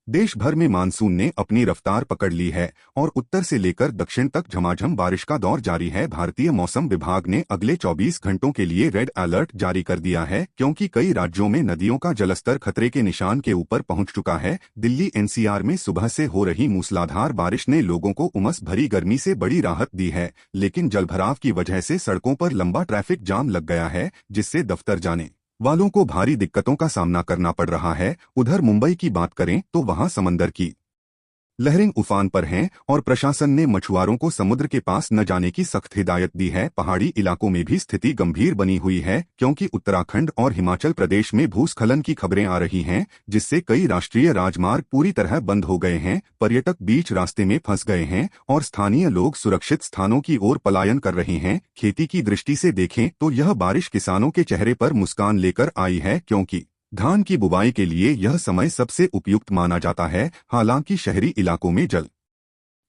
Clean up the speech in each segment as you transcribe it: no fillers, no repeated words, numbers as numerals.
देश भर में मानसून ने अपनी रफ्तार पकड़ ली है और उत्तर से लेकर दक्षिण तक झमाझम बारिश का दौर जारी है। भारतीय मौसम विभाग ने अगले 24 घंटों के लिए रेड अलर्ट जारी कर दिया है क्योंकि कई राज्यों में नदियों का जलस्तर खतरे के निशान के ऊपर पहुंच चुका है। दिल्ली एनसीआर में सुबह से हो रही मूसलाधार बारिश ने लोगों को उमस भरी गर्मी से बड़ी राहत दी है, लेकिन जलभराव की वजह से सड़कों पर लंबा ट्रैफिक जाम लग गया है, जिससे दफ्तर जाने वालों को भारी दिक्कतों का सामना करना पड़ रहा है। उधर मुंबई की बात करें तो वहां समंदर की लहरें उफान पर हैं और प्रशासन ने मछुआरों को समुद्र के पास न जाने की सख्त हिदायत दी है। पहाड़ी इलाकों में भी स्थिति गंभीर बनी हुई है क्योंकि उत्तराखंड और हिमाचल प्रदेश में भूस्खलन की खबरें आ रही हैं, जिससे कई राष्ट्रीय राजमार्ग पूरी तरह बंद हो गए हैं। पर्यटक बीच रास्ते में फंस गए हैं और स्थानीय लोग सुरक्षित स्थानों की ओर पलायन कर रहे हैं। खेती की दृष्टि से देखें तो यह बारिश किसानों के चेहरे पर मुस्कान लेकर आई है क्योंकि धान की बुवाई के लिए यह समय सबसे उपयुक्त माना जाता है। हालांकि शहरी इलाकों में जल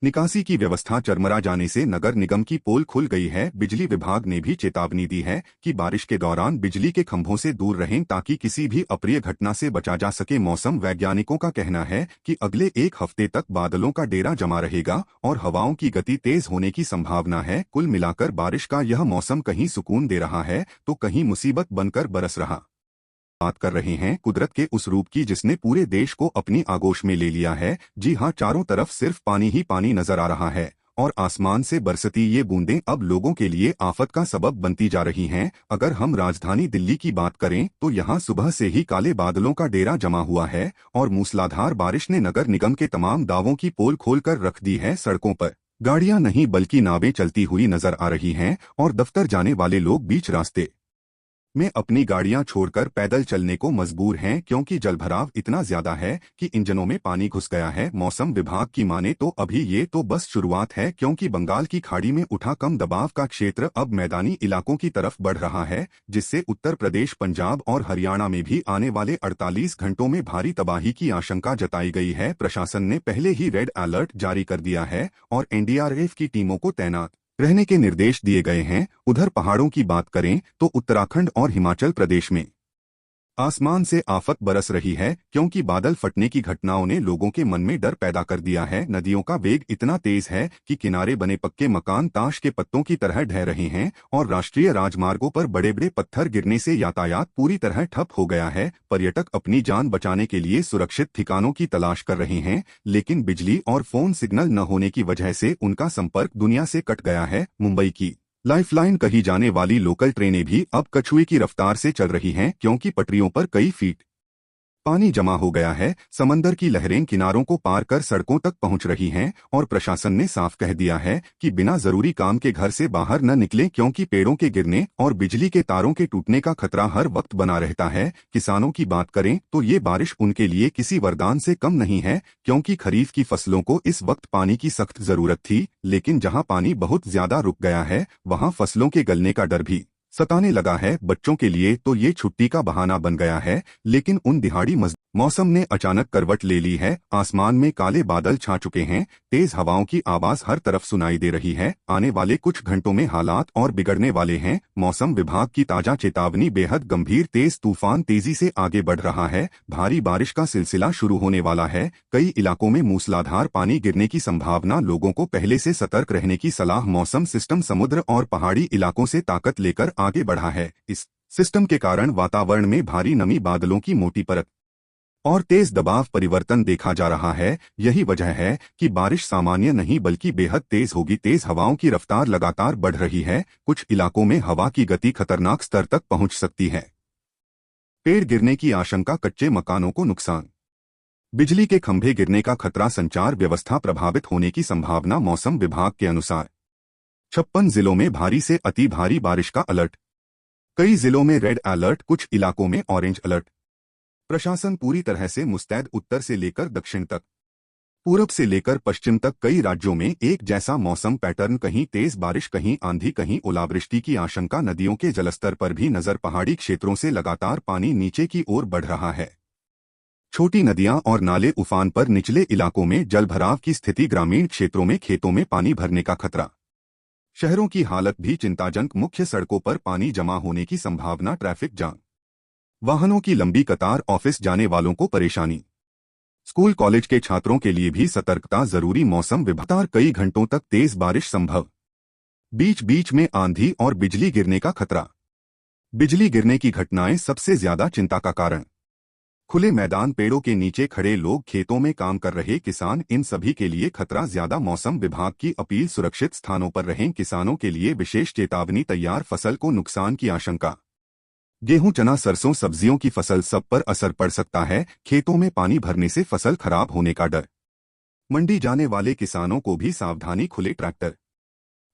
निकासी की व्यवस्था चरमरा जाने से नगर निगम की पोल खुल गई है। बिजली विभाग ने भी चेतावनी दी है कि बारिश के दौरान बिजली के खंभों से दूर रहें ताकि किसी भी अप्रिय घटना से बचा जा सके। मौसम वैज्ञानिकों का कहना है कि अगले एक हफ्ते तक बादलों का डेरा जमा रहेगा और हवाओं की गति तेज होने की संभावना है। कुल मिलाकर बारिश का यह मौसम कहीं सुकून दे रहा है तो कहीं मुसीबत बनकर बरस रहा। बात कर रहे हैं कुदरत के उस रूप की जिसने पूरे देश को अपनी आगोश में ले लिया है। जी हां, चारों तरफ सिर्फ पानी ही पानी नजर आ रहा है और आसमान से बरसती ये बूंदें अब लोगों के लिए आफत का सबब बनती जा रही हैं। अगर हम राजधानी दिल्ली की बात करें तो यहां सुबह से ही काले बादलों का डेरा जमा हुआ है और मूसलाधार बारिश ने नगर निगम के तमाम दावों की पोल खोलकर रख दी है। सड़कों पर गाड़ियां नहीं बल्कि नावें चलती हुई नजर आ रही हैं और दफ्तर जाने वाले लोग बीच रास्ते में अपनी गाड़ियां छोड़कर पैदल चलने को मजबूर हैं क्योंकि जलभराव इतना ज्यादा है कि इंजनों में पानी घुस गया है। मौसम विभाग की माने तो अभी ये तो बस शुरुआत है क्योंकि बंगाल की खाड़ी में उठा कम दबाव का क्षेत्र अब मैदानी इलाकों की तरफ बढ़ रहा है, जिससे उत्तर प्रदेश, पंजाब और हरियाणा में भी आने वाले 48 घंटों में भारी तबाही की आशंका जताई गई है। प्रशासन ने पहले ही रेड अलर्ट जारी कर दिया है और एनडीआरएफ की टीमों को तैनात रहने के निर्देश दिए गए हैं। उधर पहाड़ों की बात करें तो उत्तराखंड और हिमाचल प्रदेश में आसमान से आफत बरस रही है क्योंकि बादल फटने की घटनाओं ने लोगों के मन में डर पैदा कर दिया है। नदियों का वेग इतना तेज है कि किनारे बने पक्के मकान ताश के पत्तों की तरह ढह रहे हैं और राष्ट्रीय राजमार्गों पर बड़े बड़े पत्थर गिरने से यातायात पूरी तरह ठप हो गया है। पर्यटक अपनी जान बचाने के लिए सुरक्षित ठिकानों की तलाश कर रहे हैं, लेकिन बिजली और फोन सिग्नल न होने की वजह से उनका संपर्क दुनिया से कट गया है। मुंबई की लाइफलाइन कही जाने वाली लोकल ट्रेनें भी अब कछुए की रफ्तार से चल रही हैं क्योंकि पटरियों पर कई फीट पानी जमा हो गया है। समंदर की लहरें किनारों को पार कर सड़कों तक पहुंच रही हैं और प्रशासन ने साफ कह दिया है कि बिना जरूरी काम के घर से बाहर न निकलें क्योंकि पेड़ों के गिरने और बिजली के तारों के टूटने का खतरा हर वक्त बना रहता है। किसानों की बात करें तो ये बारिश उनके लिए किसी वरदान से कम नहीं है क्योंकि खरीफ की फसलों को इस वक्त पानी की सख्त जरूरत थी, लेकिन जहां पानी बहुत ज्यादा रुक गया है वहां फसलों के गलने का डर भी सताने लगा है। बच्चों के लिए तो ये छुट्टी का बहाना बन गया है, लेकिन उन दिहाड़ी मौसम ने अचानक करवट ले ली है। आसमान में काले बादल छा चुके हैं, तेज हवाओं की आवाज हर तरफ सुनाई दे रही है। आने वाले कुछ घंटों में हालात और बिगड़ने वाले हैं। मौसम विभाग की ताजा चेतावनी बेहद गंभीर, तेज तूफान तेजी से आगे बढ़ रहा है, भारी बारिश का सिलसिला शुरू होने वाला है, कई इलाकों में मूसलाधार पानी गिरने की संभावना, लोगों को पहले से सतर्क रहने की सलाह। मौसम सिस्टम समुद्र और पहाड़ी इलाकों से ताकत लेकर आगे बढ़ा है। इस सिस्टम के कारण वातावरण में भारी नमी, बादलों की मोटी परत और तेज दबाव परिवर्तन देखा जा रहा है। यही वजह है कि बारिश सामान्य नहीं बल्कि बेहद तेज होगी। तेज हवाओं की रफ्तार लगातार बढ़ रही है, कुछ इलाकों में हवा की गति खतरनाक स्तर तक पहुंच सकती है। पेड़ गिरने की आशंका, कच्चे मकानों को नुकसान, बिजली के खंभे गिरने का खतरा, संचार व्यवस्था प्रभावित होने की संभावना। मौसम विभाग के अनुसार 56 जिलों में भारी से अति भारी बारिश का अलर्ट, कई जिलों में रेड अलर्ट, कुछ इलाकों में ऑरेंज अलर्ट। प्रशासन पूरी तरह से मुस्तैद, उत्तर से लेकर दक्षिण तक, पूरब से लेकर पश्चिम तक कई राज्यों में एक जैसा मौसम पैटर्न, कहीं तेज बारिश, कहीं आंधी, कहीं ओलावृष्टि की आशंका। नदियों के जलस्तर पर भी नजर, पहाड़ी क्षेत्रों से लगातार पानी नीचे की ओर बढ़ रहा है। छोटी नदियां और नाले उफान पर, निचले इलाकों में जलभराव की स्थिति, ग्रामीण क्षेत्रों में खेतों में पानी भरने का खतरा, शहरों की हालत भी चिंताजनक, मुख्य सड़कों पर पानी जमा होने की संभावना, ट्रैफिक जाम, वाहनों की लंबी कतार, ऑफिस जाने वालों को परेशानी। स्कूल कॉलेज के छात्रों के लिए भी सतर्कता जरूरी। मौसम विभाग कई घंटों तक तेज बारिश संभव। बीच बीच में आंधी और बिजली गिरने का खतरा। बिजली गिरने की घटनाएं सबसे ज्यादा चिंता का कारण। खुले मैदान, पेड़ों के नीचे खड़े लोग, खेतों में काम कर रहे किसान, इन सभी के लिए खतरा ज्यादा। मौसम विभाग की अपील, सुरक्षित स्थानों पर रहें। किसानों के लिए विशेष चेतावनी तैयार। फसल को नुकसान की आशंका। गेहूं, चना, सरसों, सब्जियों की फसल, सब पर असर पड़ सकता है। खेतों में पानी भरने से फसल खराब होने का डर। मंडी जाने वाले किसानों को भी सावधानी। खुले ट्रैक्टर,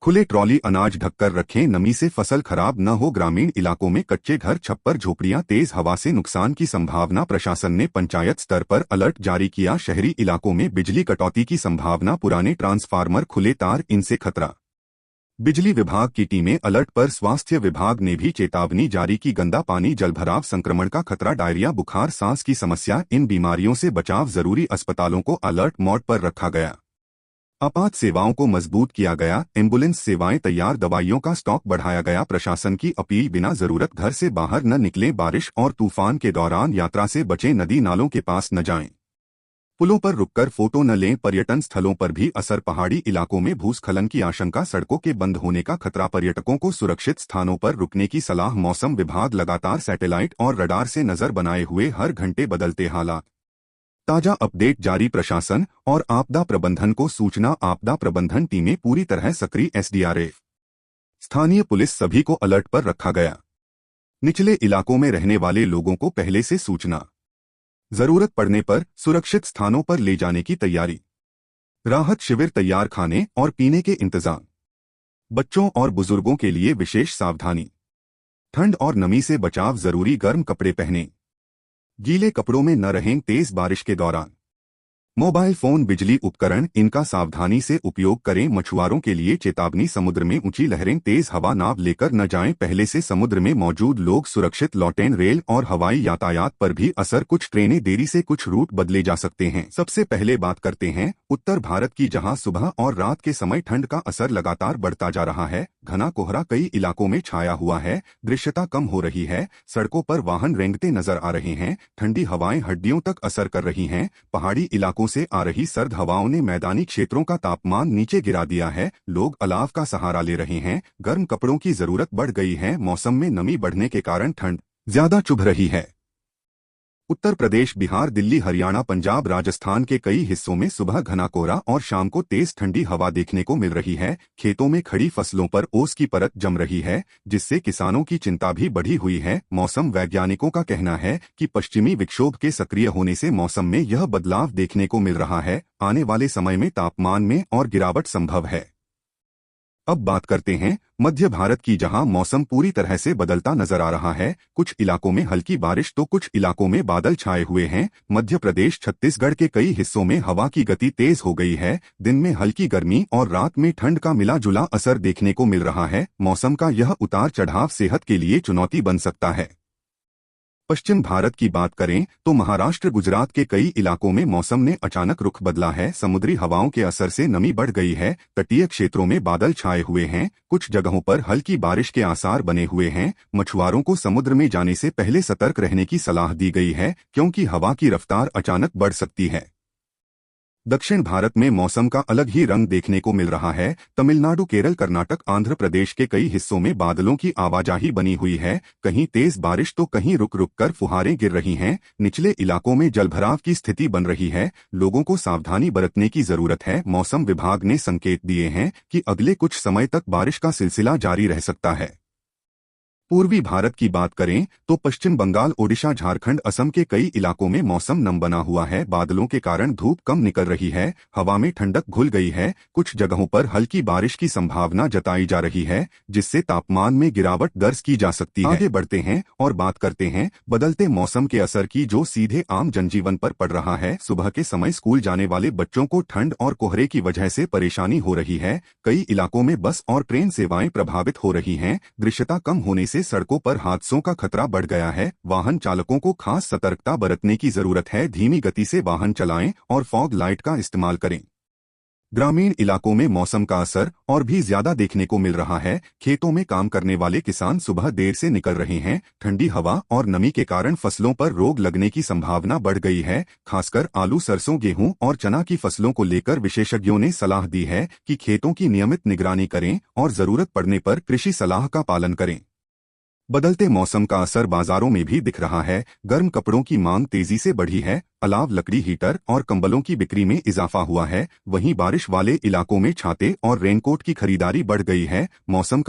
खुले ट्रॉली, अनाज ढककर रखें, नमी से फसल खराब न हो। ग्रामीण इलाकों में कच्चे घर, छप्पर, झोपड़ियां, तेज हवा से नुकसान की संभावना। प्रशासन ने पंचायत स्तर पर अलर्ट जारी किया। शहरी इलाकों में बिजली कटौती की संभावना। पुराने ट्रांसफार्मर, खुले तार, इनसे खतरा। बिजली विभाग की टीमें अलर्ट पर। स्वास्थ्य विभाग ने भी चेतावनी जारी की। गंदा पानी, जलभराव, संक्रमण का खतरा। डायरिया, बुखार, सांस की समस्या, इन बीमारियों से बचाव जरूरी। अस्पतालों को अलर्ट मोड पर रखा गया। आपात सेवाओं को मजबूत किया गया। एम्बुलेंस सेवाएं तैयार। दवाइयों का स्टॉक बढ़ाया गया। प्रशासन की अपील, बिना जरूरत घर से बाहर न निकलें। बारिश और तूफान के दौरान यात्रा से बचें। नदी नालों के पास न जाएं। पुलों पर रुककर फोटो न लें। पर्यटन स्थलों पर भी असर। पहाड़ी इलाकों में भूस्खलन की आशंका। सड़कों के बंद होने का खतरा। पर्यटकों को सुरक्षित स्थानों पर रुकने की सलाह। मौसम विभाग लगातार सैटेलाइट और रडार से नजर बनाए हुए, हर घंटे बदलते हालात। ताजा अपडेट जारी। प्रशासन और आपदा प्रबंधन को सूचना। आपदा प्रबंधन टीमें पूरी तरह सक्रिय। एसडीआरएफ, स्थानीय पुलिस, सभी को अलर्ट पर रखा गया। निचले इलाकों में रहने वाले लोगों को पहले से सूचना। जरूरत पड़ने पर सुरक्षित स्थानों पर ले जाने की तैयारी। राहत शिविर तैयार। खाने और पीने के इंतजाम। बच्चों और बुजुर्गों के लिए विशेष सावधानी। ठंड और नमी से बचाव जरूरी। गर्म कपड़े पहनें। गीले कपड़ों में न रहें तेज बारिश के दौरान। मोबाइल फोन, बिजली उपकरण, इनका सावधानी से उपयोग करें। मछुआरों के लिए चेतावनी। समुद्र में ऊंची लहरें, तेज हवा, नाव लेकर न जाएं। पहले से समुद्र में मौजूद लोग सुरक्षित लौटें। रेल और हवाई यातायात पर भी असर। कुछ ट्रेनें देरी से, कुछ रूट बदले जा सकते हैं। सबसे पहले बात करते हैं उत्तर भारत की, जहां सुबह और रात के समय ठंड का असर लगातार बढ़ता जा रहा है। घना कोहरा कई इलाकों में छाया हुआ है। दृश्यता कम हो रही है। सड़कों पर वाहन रेंगते नजर आ रहे हैं। ठंडी हवाएं हड्डियों तक असर कर रही हैं। पहाड़ी इलाकों से आ रही सर्द हवाओं ने मैदानी क्षेत्रों का तापमान नीचे गिरा दिया है। लोग अलाव का सहारा ले रहे हैं। गर्म कपड़ों की जरूरत बढ़ गई है। मौसम में नमी बढ़ने के कारण ठंड ज्यादा चुभ रही है। उत्तर प्रदेश, बिहार, दिल्ली, हरियाणा, पंजाब, राजस्थान के कई हिस्सों में सुबह घना कोहरा और शाम को तेज ठंडी हवा देखने को मिल रही है। खेतों में खड़ी फसलों पर ओस की परत जम रही है, जिससे किसानों की चिंता भी बढ़ी हुई है। मौसम वैज्ञानिकों का कहना है कि पश्चिमी विक्षोभ के सक्रिय होने से मौसम में यह बदलाव देखने को मिल रहा है। आने वाले समय में तापमान में और गिरावट संभव है। अब बात करते हैं मध्य भारत की, जहां मौसम पूरी तरह से बदलता नजर आ रहा है। कुछ इलाकों में हल्की बारिश तो कुछ इलाकों में बादल छाए हुए हैं। मध्य प्रदेश, छत्तीसगढ़ के कई हिस्सों में हवा की गति तेज हो गई है। दिन में हल्की गर्मी और रात में ठंड का मिला जुला असर देखने को मिल रहा है। मौसम का यह उतार चढ़ाव सेहत के लिए चुनौती बन सकता है। पश्चिम भारत की बात करें तो महाराष्ट्र, गुजरात के कई इलाकों में मौसम ने अचानक रुख बदला है। समुद्री हवाओं के असर से नमी बढ़ गई है। तटीय क्षेत्रों में बादल छाए हुए हैं। कुछ जगहों पर हल्की बारिश के आसार बने हुए हैं। मछुआरों को समुद्र में जाने से पहले सतर्क रहने की सलाह दी गई है, क्योंकि हवा की रफ्तार अचानक बढ़ सकती है। दक्षिण भारत में मौसम का अलग ही रंग देखने को मिल रहा है। तमिलनाडु, केरल, कर्नाटक, आंध्र प्रदेश के कई हिस्सों में बादलों की आवाजाही बनी हुई है। कहीं तेज बारिश तो कहीं रुक रुक कर फुहारें गिर रही हैं। निचले इलाकों में जलभराव की स्थिति बन रही है। लोगों को सावधानी बरतने की जरूरत है। मौसम विभाग ने संकेत दिए हैं कि अगले कुछ समय तक बारिश का सिलसिला जारी रह सकता है। पूर्वी भारत की बात करें तो पश्चिम बंगाल, ओडिशा, झारखंड, असम के कई इलाकों में मौसम नम बना हुआ है। बादलों के कारण धूप कम निकल रही है। हवा में ठंडक घुल गई है। कुछ जगहों पर हल्की बारिश की संभावना जताई जा रही है, जिससे तापमान में गिरावट दर्ज की जा सकती है। आगे बढ़ते हैं और बात करते हैं बदलते मौसम के असर की, जो सीधे आम जनजीवन पर पड़ रहा है। सुबह के समय स्कूल जाने वाले बच्चों को ठंड और कोहरे की वजह से परेशानी हो रही है। कई इलाकों में बस और ट्रेन सेवाएं प्रभावित हो रही हैं। दृश्यता कम होने से सड़कों पर हादसों का खतरा बढ़ गया है। वाहन चालकों को खास सतर्कता बरतने की जरूरत है। धीमी गति से वाहन चलाएं और फॉग लाइट का इस्तेमाल करें। ग्रामीण इलाकों में मौसम का असर और भी ज्यादा देखने को मिल रहा है। खेतों में काम करने वाले किसान सुबह देर से निकल रहे हैं। ठंडी हवा और नमी के कारण फसलों पर रोग लगने की संभावना बढ़ गई है। खासकर आलू, सरसों, गेहूं और चना की फसलों को लेकर विशेषज्ञों ने सलाह दी है कि खेतों की नियमित निगरानी करें और जरूरत पड़ने पर कृषि सलाह का पालन करें। बदलते मौसम का असर बाजारों में भी दिख रहा है। गर्म कपड़ों की मांग तेजी से बढ़ी है। अलाव लकड़ी, हीटर और कंबलों की बिक्री में इजाफा हुआ है। वहीं बारिश वाले इलाकों में छाते और रेनकोट की खरीदारी बढ़ गई है। मौसम